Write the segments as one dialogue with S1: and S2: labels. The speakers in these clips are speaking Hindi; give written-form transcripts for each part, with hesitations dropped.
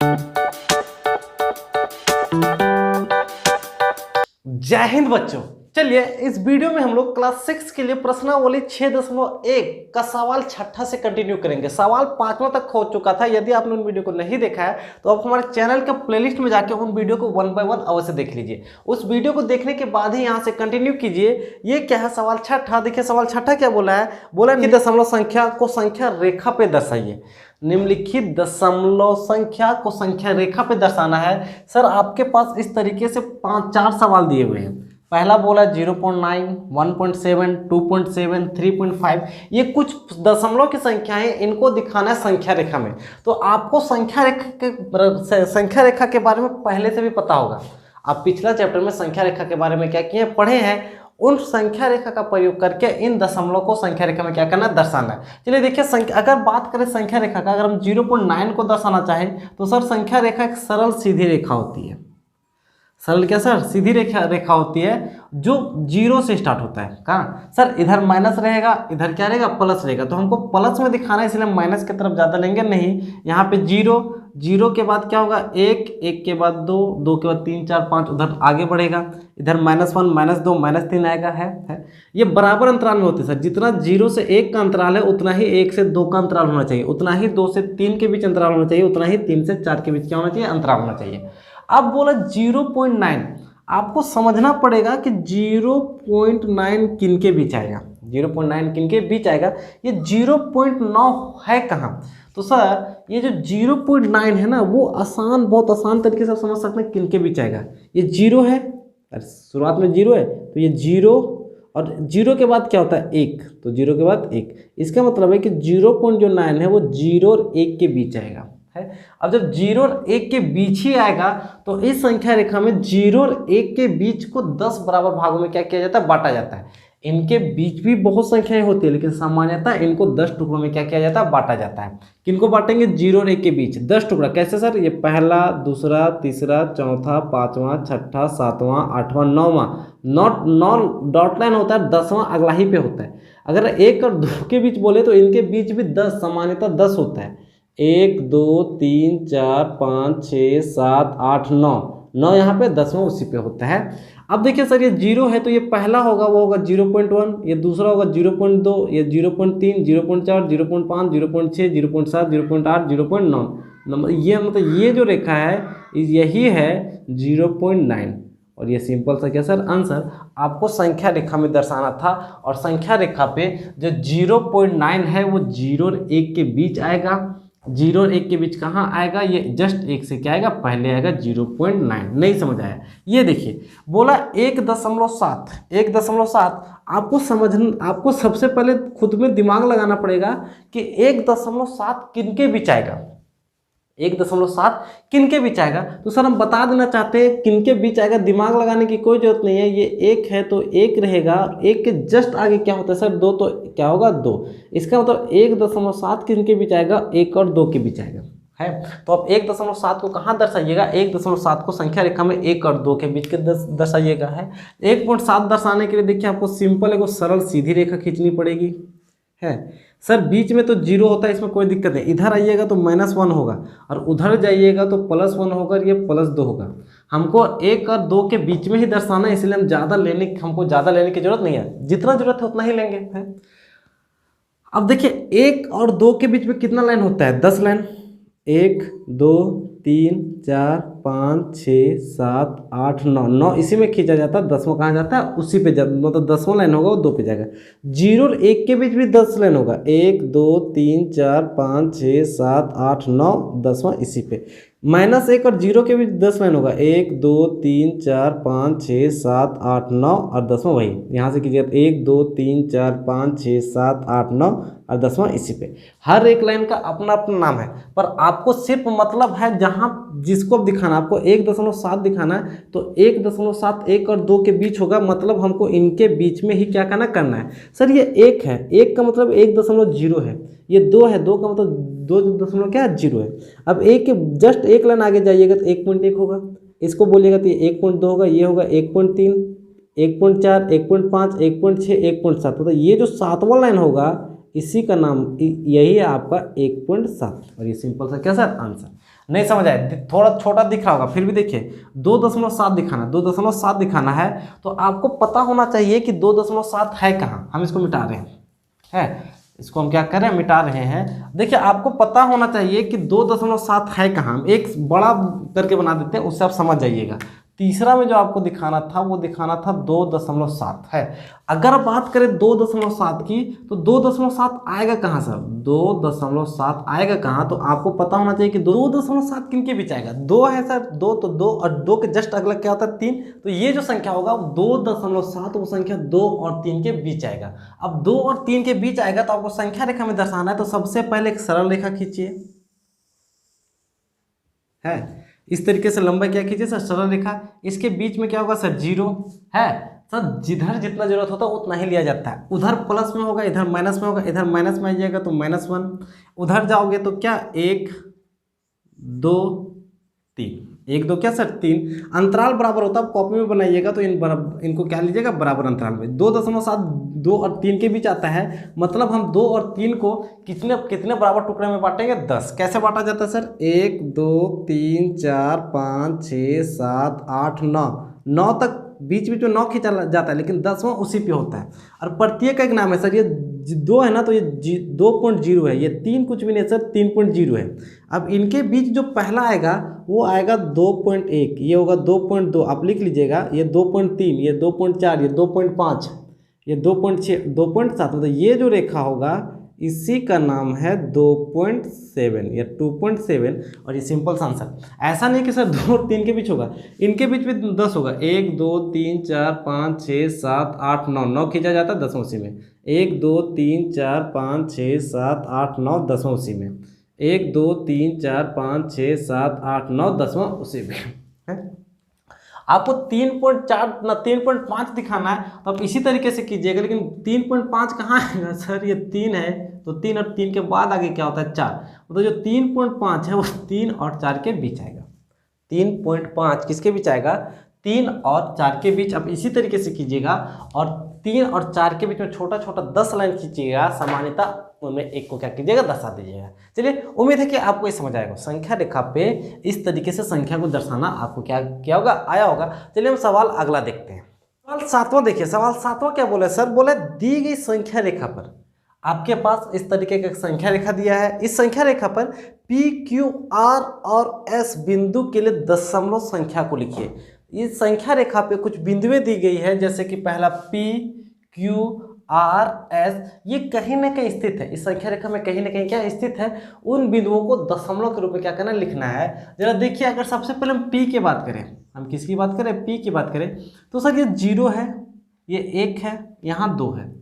S1: जय हिंद बच्चों। चलिए इस वीडियो में हम लोग क्लास 6 के लिए प्रश्नावली 6.1 का सवाल छठा से कंटिन्यू करेंगे। सवाल 5वां तक हो चुका था। यदि आपने उन वीडियो को नहीं देखा है तो आप हमारे चैनल के प्लेलिस्ट में जाके उन वीडियो को 1 बाय 1 अवश्य देख लीजिए। उस वीडियो को देखने के बाद ही यहाँ से कंटिन्यू कीजिए। ये क्या है? सवाल छठा। देखिए सवाल छठा क्या बोला है। बोला कि दशमलव संख्या को संख्या रेखा पे दर्शाइए। निम्नलिखित दशमलव संख्या को संख्या रेखा पे दर्शाना है। सर आपके पास इस तरीके से 4 सवाल दिए हुए हैं। पहला बोला 0.9, 1.7, 2.7, 3.5। ये कुछ दशमलव की संख्याएं, इनको दिखाना है संख्या रेखा में। तो आपको संख्या रेखा के बारे में पहले से भी पता होगा। आप पिछला चैप्टर में संख्या रेखा के बारे में क्या किए पढ़े हैं। उन संख्या रेखा का प्रयोग करके इन दशमलव को संख्या रेखा में क्या करना है? दर्शाना है। चलिए देखिए अगर बात करें संख्या रेखा का, अगर हम 0.9 को दर्शाना चाहें तो सर संख्या रेखा एक सरल सीधी रेखा होती है। सरल क्या सर? सीधी रेखा होती है जो 0 से स्टार्ट होता है। कहाँ सर? इधर माइनस रहेगा, इधर क्या रहेगा? प्लस रहेगा। तो हमको प्लस में दिखाना है, इसलिए माइनस की तरफ ज़्यादा लेंगे नहीं। यहाँ पे 0 के बाद क्या होगा? 1 के बाद 2 के बाद 3 4 5, उधर आगे बढ़ेगा। इधर -1 -2 -3 आएगा है। ये बराबर अंतराल में होते हैं सर। जितना 0 से 1 का अंतराल है उतना ही 1 से 2 का अंतराल होना चाहिए, उतना ही 2 से 3 के बीच अंतराल होना चाहिए, उतना ही 3 से 4 के बीच क्या होना चाहिए? अंतराल होना चाहिए। अब बोला 0.9, आपको समझना पड़ेगा कि 0.9 किन के बीच आएगा। 0.9 किन के बीच आएगा? ये 0.9 है कहाँ? तो सर ये जो 0.9 है ना, वो बहुत आसान तरीके से समझ सकते हैं किन के बीच आएगा। ये 0 है, शुरुआत में 0 है तो ये 0, और 0 के बाद क्या होता है? 1। तो 0 के बाद 1, इसका मतलब है कि 0.9 है वो 0 और 1 के बीच आएगा है। अब जब 0 और 1 के बीच ही आएगा तो इस संख्या रेखा में 0 और 1 के बीच को 10 बराबर भागों में क्या किया जाता है? बांटा जाता है। इनके बीच भी बहुत संख्याएं होती है, लेकिन सामान्यतः इनको 10 टुकड़ों में क्या किया जाता है? बांटा जाता है। किनको बांटेंगे? 0 और 1 के बीच 10 टुकड़ा। कैसे सर? ये पहला, दूसरा, तीसरा, चौथा, पांचवा, छठा, सातवां, आठवां, 9वां। 9 डॉट लाइन होता है, 10वां अगला ही पे होता है। अगर 1 और 2 के बीच बोले तो इनके बीच भी 10, सामान्यतः 10 होता है। 1 2 3 4 5 6 7 8 9 यहाँ पे 10वां उसी पे होता है। अब देखिए सर ये 0 है तो ये पहला होगा वो होगा 0.1, ये दूसरा होगा 0.2, ये 0.3, 0.4, 0.5, 0.6, 0.7, 0.8, 0.9 नंबर। ये मतलब ये जो रेखा है यही है 0.9। और ये सिंपल सा क्या सर? आंसर आपको संख्या रेखा में दर्शाना था। और संख्या रेखा पे जो 0.9 है वो 0 और 1 के बीच आएगा। 0 और 1 के बीच कहाँ आएगा? ये जस्ट 1 से क्या आएगा? पहले आएगा 0.9। नहीं समझ आया? ये देखिए बोला 1.7। 1.7 आपको सबसे पहले खुद में दिमाग लगाना पड़ेगा कि 1.7 किन के बीच आएगा। 1.7 किन के बीच आएगा? तो सर हम बता देना चाहते हैं किन के बीच आएगा, दिमाग लगाने की कोई जरूरत नहीं है। ये 1 है तो 1 रहेगा, 1 के जस्ट आगे क्या होता है सर? 2, तो क्या होगा? 2। इसका मतलब 1.7 किन के बीच आएगा? 1 और 2 के बीच आएगा है। तो अब 1.7 को कहाँ दर्शाइएगा? 1.7 को संख्या रेखा में 1 और 2 के बीच के दर्शाइएगा है। 1.7 दर्शाने के लिए देखिए आपको सिंपल एक सरल सीधी रेखा खींचनी पड़ेगी है। सर बीच में तो 0 होता है, इसमें कोई दिक्कत नहीं। इधर आइएगा तो -1 होगा और उधर जाइएगा तो +1 होगा, ये +2 होगा। हमको 1 और 2 के बीच में ही दर्शाना है, इसलिए हमको ज़्यादा लेने की जरूरत नहीं है। जितना जरूरत है उतना ही लेंगे है। अब देखिए 1 और 2 के बीच में कितना लाइन होता है? 10 लाइन। 1 2 3 4 5 6 7 8 9 इसी में खींचा जाता है। 10वां कहाँ जाता है? उसी पे मतलब 10वां लाइन होगा वो 2 पे जाएगा। 0 और 1 के बीच भी 10 लाइन होगा। 1 2 3 4 5 6 7 8 9 10वां इसी पे। -1 और 0 के बीच 10 लाइन होगा। 1 2 3 4 5 6 7 8 9 और 10वां वही। यहाँ से कीजिएगा 1 2 3 4 5 6 7 8 9 और 10वां इसी पे। हर एक लाइन का अपना अपना नाम है, पर आपको सिर्फ मतलब है जहाँ जिसको दिखाना, आपको 1.7 दिखाना है तो 1.7 1 और 2 के बीच होगा। मतलब हमको इनके बीच में ही क्या करना है। सर ये 1 है, 1 का मतलब 1.0 है। ये 2 है, 2 का मतलब 2.0 है। अब 1 के जस्ट 1 लाइन आगे जाइएगा तो 1.1 होगा। इसको बोलिएगा तो ये 1.2 होगा, ये होगा 1.3, 1.4, 1.5, 1.6, 1.7। तो ये जो 7वां लाइन होगा इसी का नाम यही है आपका 1.7। और ये सिंपल सा क्या सर? आंसर। नहीं समझ आए, थोड़ा छोटा दिख रहा होगा, फिर भी देखिए 2.7 दिखाना, 2.7 दिखाना है तो आपको पता होना चाहिए कि 2.7 है कहाँ। हम इसको मिटा रहे हैं, इसको हम क्या कर रहे हैं, मिटा रहे हैं। देखिए आपको पता होना चाहिए कि 2.7 है कहाँ। हम एक बड़ा करके बना देते हैं, उससे आप समझ जाइएगा। तीसरा में जो आपको दिखाना था वो दिखाना था 2.7 है। अगर बात करें 2.7 की तो 2.7 आएगा कहाँ सर, 2.7 आएगा कहाँ, तो आपको पता होना चाहिए कि 2.7 किन के बीच आएगा। 2 है सर, 2 तो 2 और 2 के जस्ट अगला क्या होता है 3, तो ये जो संख्या होगा 2.7 वो संख्या 2 और 3 के बीच आएगा। अब 2 और 3 के बीच आएगा तो आपको संख्या रेखा में दर्शाना है, तो सबसे पहले एक सरल रेखा खींचिए, है इस तरीके से लंबा क्या कीजिए सर, सरल रेखा। इसके बीच में क्या होगा सर, 0 है सर। जिधर जितना जरूरत होता है उतना ही लिया जाता है। उधर प्लस में होगा, इधर माइनस में होगा, इधर माइनस में आ जाएगा तो -1। उधर जाओगे तो क्या 1 2 3, 1 2 क्या सर 3। अंतराल बराबर होता है, आप कॉपी में बनाइएगा तो इनको क्या लीजिएगा, बराबर अंतराल में। 2.7 2 और 3 के बीच आता है, मतलब हम 2 और 3 को कितने कितने बराबर टुकड़े में बांटेंगे, 10। कैसे बांटा जाता है सर, 1 2 3 4 5 6 7 8 9, 9 तक बीच बीच में 9 खींचा जाता है, लेकिन 10वां उसी पे होता है। और प्रत्येक का एक नाम है सर, ये 2 है ना तो ये 2.0 है, ये 3 कुछ भी नहीं सर, 3.0 है। अब इनके बीच जो पहला आएगा वो आएगा 2.1, ये होगा 2.2, आप लिख लीजिएगा, ये 2.3, ये 2.4, ये 2.5, ये 2.6, 2.7, मतलब ये जो रेखा होगा इसी का नाम है 2.7 या 2.7। और ये सिंपल सा आंसर। ऐसा नहीं कि सर 2 और 3 के बीच होगा, इनके बीच भी 10 होगा। 1 2 3 4 5 6 7 8 9, 9 खींचा जाता है 10वां उसी में। 1 2 3 4 5 6 7 8 9, 10वां उसी में। 1 2 3 4 5 6 7 8 9, 10वां उसी में है। आपको 3.4 ना 3.5 दिखाना है तो आप इसी तरीके से कीजिएगा, लेकिन 3.5 कहाँ आएगा सर, ये 3 है तो 3 और 3 के बाद आगे क्या होता है 4, मतलब जो 3.5 है वो 3 और 4 के बीच आएगा। 3.5 किसके बीच आएगा, 3 और 4 के बीच। आप इसी तरीके से कीजिएगा और 3 और 4 के बीच में छोटा छोटा 10 लाइन खींचिएगा, सामान्यतः उनमें एक को क्या कीजिएगा, दर्शा दीजिएगा। चलिए उम्मीद है कि आपको ये समझ आएगा। संख्या रेखा पे इस तरीके से संख्या को दर्शाना आपको क्या होगा, आया होगा। चलिए हम सवाल अगला देखते हैं। सवाल 7वां देखिए, सवाल 7वां क्या बोले सर, बोले दी गई संख्या रेखा पर आपके पास इस तरीके का संख्या रेखा दिया है। इस संख्या रेखा पर P Q R और S बिंदु के लिए दशमलव संख्या को लिखिए। इस संख्या रेखा पे कुछ बिंदुएं दी गई है, जैसे कि पहला P Q R S, ये कहीं ना कहीं स्थित है। इस संख्या रेखा में कहीं ना कहीं क्या स्थित है, उन बिंदुओं को दशमलव के रूप में क्या करना, लिखना है। जरा देखिए, अगर सबसे पहले हम P की बात करें, हम किसकी बात करें, P की बात करें, तो सर ये 0 है, ये 1 है, यहाँ 2 है।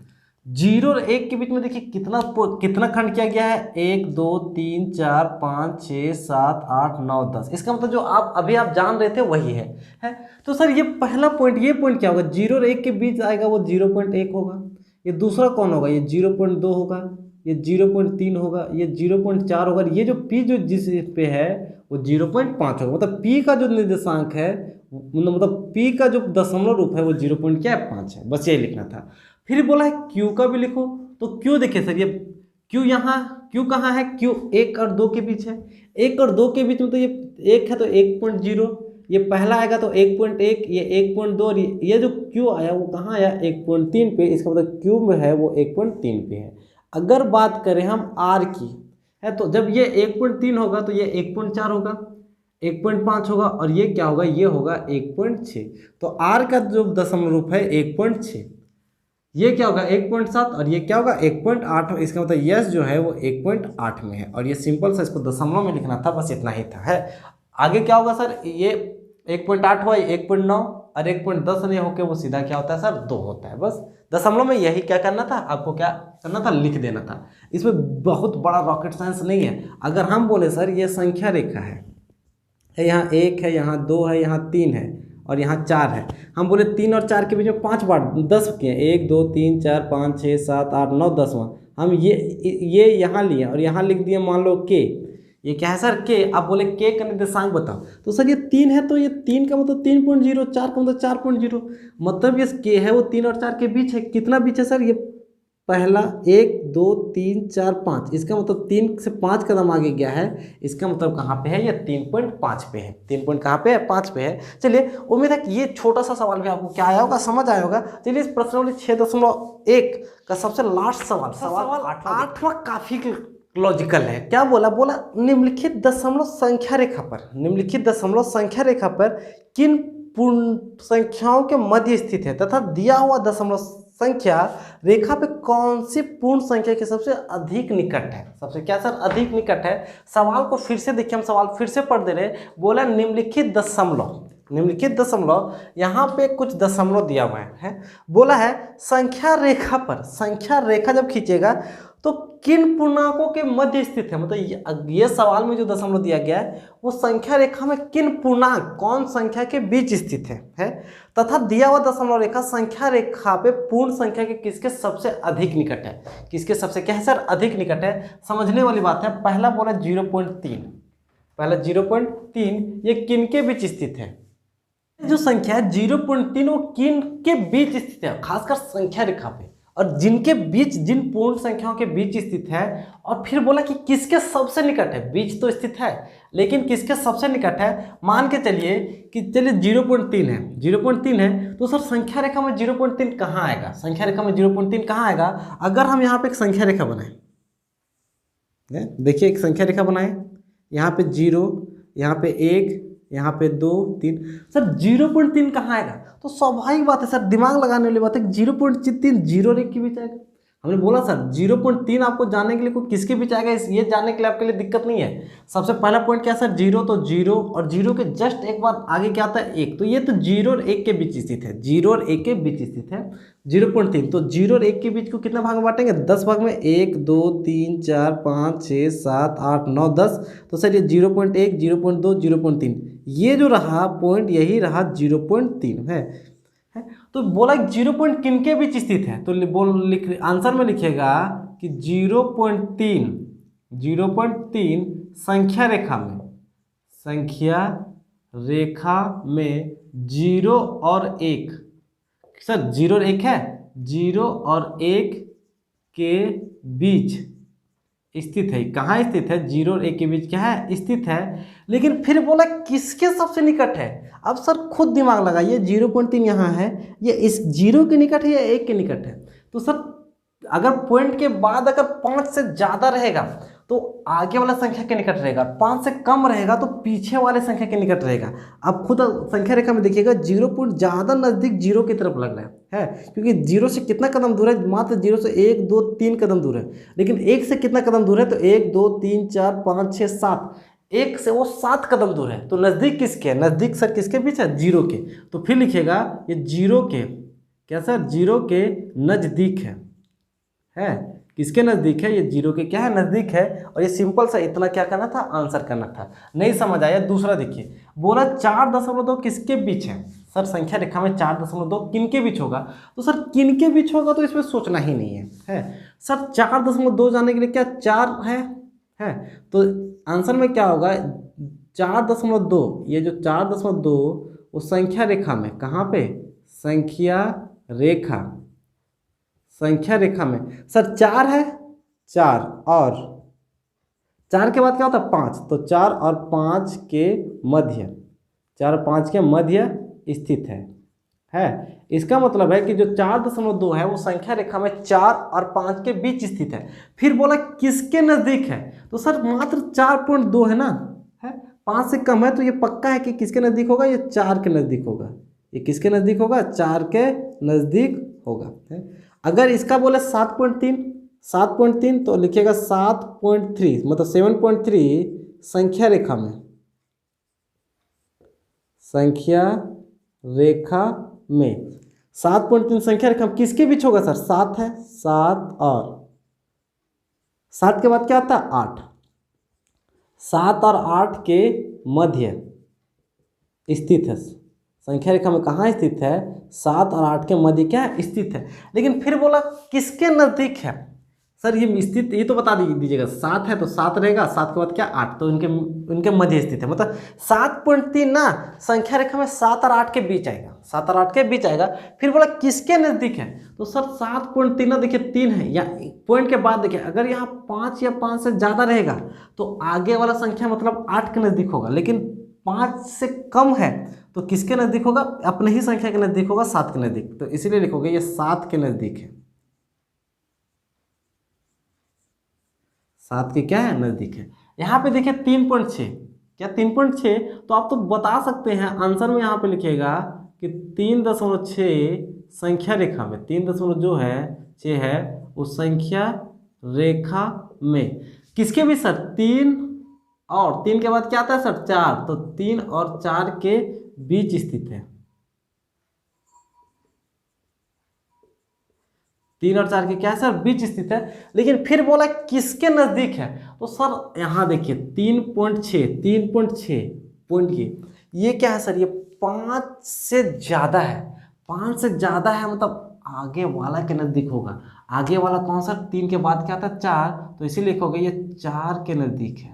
S1: 0 और 1 के बीच में देखिए कितना खंड किया गया है, 1 2 3 4 5 6 7 8 9 10। इसका मतलब जो आप जान रहे थे वही है। तो सर ये पहला पॉइंट, ये पॉइंट क्या होगा, 0 और 1 के बीच आएगा वो 0.1 होगा। ये दूसरा कौन होगा, ये 0.2 होगा, ये 0.3 होगा, ये 0.4 होगा। ये जो P जो जिस पे है वो 0.5 होगा। मतलब P का जो निर्देशांक है, मतलब P का जो दशमलव रूप है वो 0.5 है। बस यही लिखना था। फिर बोला है Q का भी लिखो, तो Q देखिए सर, ये Q यहाँ, Q कहाँ है, Q 1 और 2 के बीच है। 1 और 2 के बीच में तो ये 1 है तो 1.0, ये पहला आएगा तो 1.1, ये 1.2, और ये जो Q आया वो कहाँ आया, 1.3 पे। इसका मतलब Q में है वो 1.3 पे है। अगर बात करें हम R की है, तो जब ये 1.3 होगा तो ये 1.4 होगा, 1.5 होगा, और ये क्या होगा, ये होगा 1.6। तो R का जो दशमलव रूप है 1.6, ये क्या होगा 1.7, और ये क्या होगा 1.8। इसका मतलब यस जो है वो 1.8 में है। और ये सिंपल सा इसको दशमलव में लिखना था, बस इतना ही था है। आगे क्या होगा सर, ये 1.8 हुआ, 1.9 और 1.10 नहीं होकर वो सीधा क्या होता है सर, 2 होता है। बस दशमलव में यही क्या करना था, आपको क्या करना था, लिख देना था। इसमें बहुत बड़ा रॉकेट साइंस नहीं है। अगर हम बोले सर ये संख्या रेखा है, यहाँ 1 है, यहाँ 2 है, यहाँ 3 है और यहाँ 4 है। हम बोले 3 और 4 के बीच में 5 बार 10 किए, 1 2 3 4 5 6 7 8 9 10वां। हम ये यहाँ लिए और यहाँ लिख दिए मान लो K। ये क्या है सर, K। आप बोले K का निर्देशांक बताओ, तो सर ये 3 है, तो ये 3 का मतलब 3.0, 4 का मतलब 4.0, मतलब ये K है वो 3 और 4 के बीच है। कितना बीच है सर, ये पहला 1 2 3 4 5, इसका मतलब 3 से 5 कदम आगे गया है। इसका मतलब कहाँ पे है, ये 3.5 पे है। 3 पॉइंट कहाँ पे है, 5 पे है। चलिए उम्मीद है कि ये छोटा सा सवाल भी आपको क्या आया होगा, समझ आया होगा। चलिए इस प्रश्नावली 6.1 का सबसे लास्ट सवाल, सवाल 8वां काफी लॉजिकल है। क्या बोला, निम्नलिखित दशमलव संख्या रेखा पर, निम्नलिखित दशमलव संख्या रेखा पर किन पूर्ण संख्याओं के मध्य स्थित है तथा दिया हुआ दशमलव संख्या रेखा पे कौन सी पूर्ण संख्या के सबसे अधिक निकट है। सबसे क्या सर, अधिक निकट है। सवाल को फिर से देखिए, हम सवाल फिर से पढ़ दे रहे। बोला निम्नलिखित दशमलव, निम्नलिखित दशमलव, यहाँ पे कुछ दशमलव दिया हुआ है। बोला है संख्या रेखा पर, संख्या रेखा जब खींचेगा तो किन पूर्णांकों के मध्य स्थित है। मतलब ये सवाल में जो दशमलव दिया गया है वो संख्या रेखा में किन पूर्णांक, कौन संख्या के बीच स्थित है तथा दिया हुआ दशमलव रेखा संख्या रेखा पे पूर्ण संख्या के किसके सबसे अधिक निकट है। किसके सबसे क्या है सर, अधिक निकट है। समझने वाली बात है। पहला बोला 0.3, पहला 0.3 ये किन के बीच स्थित है। जो संख्या है 0.3 वो किन के बीच स्थित है, खासकर संख्या रेखा पे, और जिनके बीच, जिन पूर्ण संख्याओं के बीच स्थित है। और फिर बोला कि किसके सबसे निकट है, बीच तो स्थित है लेकिन किसके सबसे निकट है। मान के चलिए कि 0.3 है, 0.3 है तो सर संख्या रेखा में 0.3 कहाँ आएगा, संख्या रेखा में 0.3 कहाँ आएगा। अगर हम यहाँ पे एक संख्या रेखा बनाए, देखिए एक संख्या रेखा बनाए, यहाँ पे 0, यहाँ पे 1, यहाँ पे 2 3, सर 0.3 कहाँ आएगा। तो स्वाभाविक बात है सर, दिमाग लगाने वाली बात है, 0.3 0 और 1 के बीच आएगा। हमने बोला सर 0.3 आपको जानने के लिए कोई किसके बीच आएगा, ये जानने के लिए आपके लिए दिक्कत नहीं है। सबसे पहला पॉइंट क्या है सर, 0, तो 0 और 0 के जस्ट एक बार आगे क्या आता है 1, तो ये तो 0 और 1 के बीच स्थित है, 0 और 1 के बीच स्थित है 0.3। तो 0 और 1 के बीच को कितना भाग में बांटेंगे, 10 भाग में, 1 2 3 4 5 6 7 8 9 10। तो सर ये 0.1 0.2 0.3 ये जो रहा पॉइंट, यही रहा 0.3 है। तो बोला 0 पॉइंट किन के बीच स्थित है, तो आंसर में लिखेगा कि 0.3 संख्या रेखा में, संख्या रेखा में 0 और 1, सर 0 और 1 है, 0 और 1 के बीच स्थित है। कहाँ स्थित है, 0 और 1 के बीच क्या है, स्थित है। लेकिन फिर बोला किसके सबसे निकट है। अब सर खुद दिमाग लगाइए, 0.3 यहाँ है, ये इस 0 के निकट है या 1 के निकट है। तो सर अगर पॉइंट के बाद अगर 5 से ज़्यादा रहेगा तो आगे वाला संख्या के निकट रहेगा, 5 से कम रहेगा तो पीछे वाले संख्या के निकट रहेगा। अब खुद संख्या रेखा में देखिएगा 0 पॉइंट ज़्यादा नज़दीक 0 की तरफ लग रहा है, क्योंकि 0 से कितना कदम दूर है, मात्र 0 से 1 2 3 कदम दूर है। लेकिन 1 से कितना कदम दूर है, तो 1 2 3 4 5 6 7, 1 से वो 7 कदम दूर है। तो नज़दीक किसके है, नज़दीक सर किसके बीच है, 0 के। तो फिर लिखेगा ये 0 के, क्या सर 0 के नज़दीक है किसके नज़दीक है, ये 0 के क्या है, नज़दीक है। और ये सिंपल सा इतना क्या करना था, आंसर करना था। नहीं समझ आया, दूसरा देखिए, बोला 4.2 किसके बीच है। सर संख्या रेखा में 4.2 किन के बीच होगा, तो सर किन के बीच होगा तो इसमें सोचना ही नहीं है सर 4.2 जानने के लिए क्या 4 है तो आंसर में क्या होगा 4.2, ये जो 4.2 वो संख्या रेखा में, कहाँ पे, संख्या रेखा में सर 4 है, 4 और 4 के बाद क्या होता है 5, तो 4 और 5 के मध्य, 4 और 5 के मध्य स्थित है। इसका मतलब है कि जो 4.2 है वो संख्या रेखा में 4 और 5 के बीच स्थित है। फिर बोला किसके नज़दीक है, तो सर मात्र 4.2 है ना, 5 से कम है, तो ये पक्का है कि किसके नज़दीक होगा, ये 4 के नज़दीक होगा। ये किसके नज़दीक होगा, 4 के नज़दीक होगा। अगर इसका बोले 7.3 तो लिखेगा 7.3, मतलब 7.3 संख्या रेखा में, संख्या रेखा में 7.3 संख्या रेखा में किसके बीच होगा सर, 7 है, 7 और 7 के बाद क्या आता है 8, 7 और 8 के मध्य स्थित है। संख्या रेखा में कहाँ स्थित है, 7 और 8 के मध्य क्या स्थित है। लेकिन फिर बोला किसके नज़दीक है, सर ये स्थित, ये तो बता दीजिएगा, 7 है तो 7 रहेगा, 7 के बाद क्या 8, तो इनके मध्य स्थित है, मतलब 7.3 ना संख्या रेखा में 7 और 8 के बीच आएगा, 7 और 8 के बीच आएगा। फिर बोला किसके नज़दीक है, तो सर 7.3 ना देखिए 3 है, या पॉइंट के बाद देखिए अगर यहाँ 5 या 5 से ज़्यादा रहेगा तो आगे वाला संख्या मतलब 8 के नज़दीक होगा, लेकिन 5 से कम है तो किसके नज़दीक होगा, अपने ही संख्या के नज़दीक होगा, 7 के नज़दीक, तो इसीलिए लिखोगे ये 7 के नज़दीक है, 7 के क्या है नज़दीक है। यहाँ पे देखिए 3.6, क्या 3.6, तो आप तो बता सकते हैं आंसर में यहाँ पे लिखिएगा कि 3.6 संख्या रेखा में, 3 जो है 6 है उस संख्या रेखा में किसके भी सर 3 और 3 के बाद क्या आता है सर 4, तो 3 और 4 के बीच स्थित है, 3 और 4 के क्या है सर बीच स्थित है। लेकिन फिर बोला किसके नज़दीक है, तो सर यहाँ देखिए 3.6 पॉइंट की ये क्या है सर, ये 5 से ज़्यादा है, 5 से ज़्यादा है मतलब आगे वाला के नज़दीक होगा। आगे वाला कौन सा, 3 के बाद क्या आता है 4, तो इसीलिए लिखोगे ये 4 के नज़दीक है।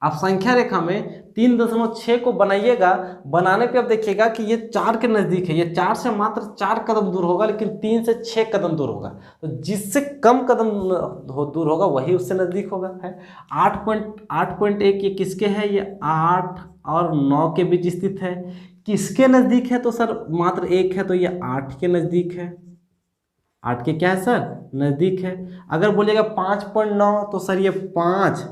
S1: आप संख्या रेखा में 3.6 को बनाइएगा, बनाने पे अब देखिएगा कि ये 4 के नज़दीक है, ये 4 से मात्र 4 कदम दूर होगा, लेकिन 3 से 6 कदम दूर होगा, तो जिससे कम कदम दूर होगा वही उससे नज़दीक होगा है। 8.1 ये किसके है, ये 8 और 9 के बीच स्थित है। किसके नज़दीक है, तो सर मात्र 1 है तो ये 8 के नज़दीक है, 8 के क्या है सर नज़दीक है। अगर बोलिएगा 5.9 तो सर ये 5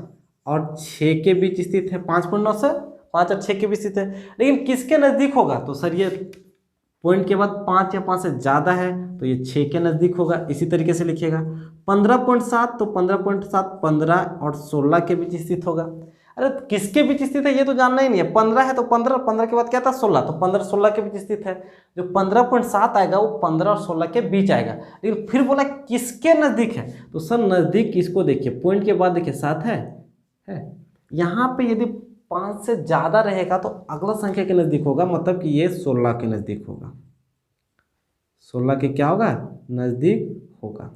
S1: और 6 के बीच स्थित है, 5.9 से 5 और 6 के बीच स्थित है। लेकिन किसके नज़दीक होगा, तो सर ये पॉइंट के बाद 5 या 5 से ज़्यादा है तो ये 6 के नज़दीक होगा। इसी तरीके से लिखिएगा 15.7 तो 15.7 15 और 16 के बीच स्थित होगा। अरे किसके बीच स्थित है ये तो जानना ही नहीं है, 15 है तो 15, 15 के बाद क्या था 16, तो 15 16 के बीच स्थित है। जो 15.7 आएगा वो 15 और 16 के बीच आएगा। लेकिन फिर बोला किसके नज़दीक है, तो सर नज़दीक किसको देखिए, पॉइंट के बाद देखिए 7 है यहाँ पे यदि 5 से ज़्यादा रहेगा तो अगला संख्या के नज़दीक होगा, मतलब कि ये 16 के नज़दीक होगा, 16 के क्या होगा नज़दीक होगा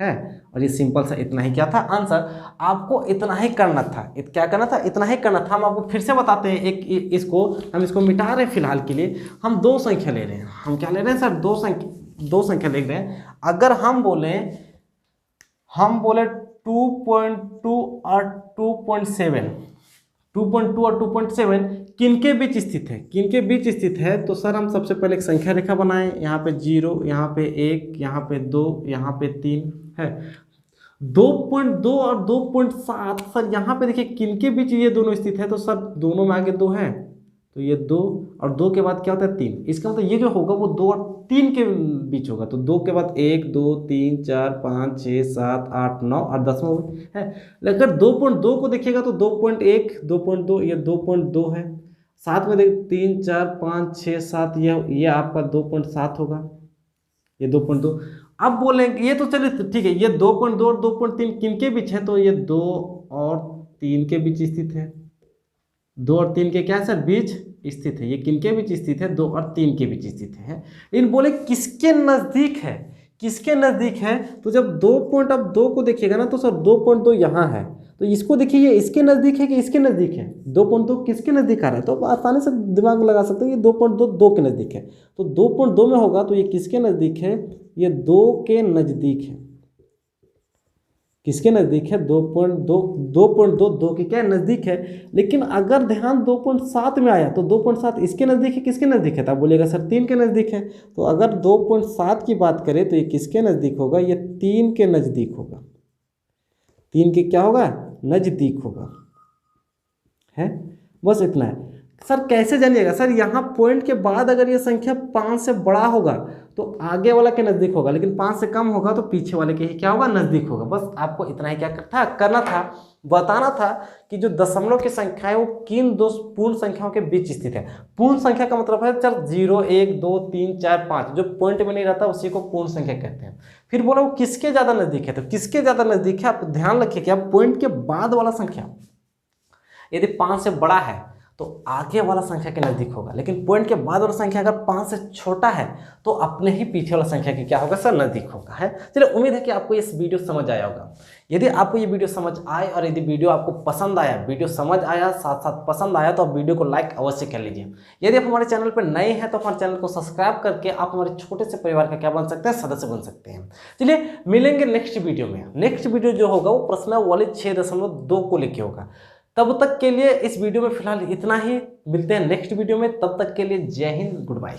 S1: है। और ये सिंपल सा इतना ही क्या था आंसर, आपको इतना ही करना था, क्या करना था इतना ही करना था। हम आपको फिर से बताते हैं, एक इसको हम इसको मिटा रहे हैं फिलहाल के लिए, हम 2 संख्या ले रहे हैं। हम क्या ले रहे हैं सर, 2 संख्या ले रहे हैं। अगर हम बोले 2.2 और 2.7, 2.2 और 2.7 किनके बीच स्थित है, किनके बीच स्थित है, तो सर हम सबसे पहले एक संख्या रेखा बनाएं, यहाँ पे 0, यहाँ पे 1, यहाँ पे 2, यहाँ पे 3 है। 2.2 और 2.7 सर यहाँ पे देखिए किनके बीच ये दोनों स्थित है, तो सर दोनों में आगे 2 है तो ये 2 और 2 के बाद क्या होता है 3। इसका मतलब ये जो होगा वो 2 और 3 के बीच होगा, तो 2 के बाद 1 2 3 4 5 6 7 8 9 और 10 है। अगर 2.2 को देखिएगा तो 2.1 2.2 ये 2.2 है, साथ में देखिए 3 4 5 6 7 ये आपका 2.7 होगा, ये 2.2। अब बोलेंगे ये तो चलिए ठीक है, ये 2.2 और 2.3 किनके बीच है, तो ये 2 और 3 के बीच स्थित है, 2 और 3 के क्या है सर बीच स्थित है। ये किनके बीच स्थित है, 2 और 3 के बीच स्थित है। इन बोले किसके नज़दीक है, किसके नज़दीक है, तो जब 2 को देखिएगा ना तो सर 2.2 यहाँ है, तो इसको देखिए ये इसके नज़दीक है कि इसके नज़दीक है, 2.2 किसके नज़दीक आ रहा है, तो आसानी से दिमाग लगा सकते हैं ये 2.2 2 के नज़दीक है, तो 2.2 में होगा तो ये किसके नज़दीक है, ये 2 के नज़दीक है। किसके नज़दीक है, 2.2 के क्या नज़दीक है। लेकिन अगर ध्यान 2.7 में आया तो 2.7 इसके नज़दीक है, किसके नज़दीक है, तो आप बोलिएगा सर 3 के नज़दीक है। तो अगर 2.7 की बात करें तो ये किसके नज़दीक होगा, ये 3 के नज़दीक होगा, 3 के क्या होगा नज़दीक होगा है। बस इतना है सर। कैसे जानिएगा सर, यहाँ पॉइंट के बाद अगर ये संख्या 5 से बड़ा होगा तो आगे वाला के नज़दीक होगा, लेकिन 5 से कम होगा तो पीछे वाले के ही क्या होगा नज़दीक होगा। बस आपको इतना ही क्या करना था, बताना था कि जो दशमलव की संख्या है वो किन 2 पूर्ण संख्याओं के बीच स्थित है। पूर्ण संख्या का मतलब है सर 0 1 2 3 4 5, जो पॉइंट में नहीं रहता उसी को पूर्ण संख्या कहते हैं। फिर बोला वो किसके ज़्यादा नज़दीक है, तो किसके ज़्यादा नज़दीक है, आप ध्यान रखिए कि आप पॉइंट के बाद वाला संख्या यदि 5 से बड़ा है तो आगे वाला संख्या के नज़दीक होगा, लेकिन पॉइंट के बाद वाला संख्या अगर 5 से छोटा है तो अपने ही पीछे वाला संख्या के क्या होगा सर, नज़दीक होगा है। चलिए, उम्मीद है कि आपको इस वीडियो समझ आया होगा। यदि आपको ये वीडियो समझ आए और यदि वीडियो आपको पसंद आया, वीडियो समझ आया साथ साथ पसंद आया, तो आप वीडियो को लाइक अवश्य कर लीजिए। यदि आप हमारे चैनल पर नए हैं तो हमारे चैनल को सब्सक्राइब करके आप हमारे छोटे से परिवार का क्या बन सकते हैं, सदस्य बन सकते हैं। चलिए, मिलेंगे नेक्स्ट वीडियो में। नेक्स्ट वीडियो जो होगा वो प्रश्नावली 6.2 को लेके होगा। तब तक के लिए इस वीडियो में फिलहाल इतना ही। मिलते हैं नेक्स्ट वीडियो में, तब तक के लिए जय हिंद, गुड बाय।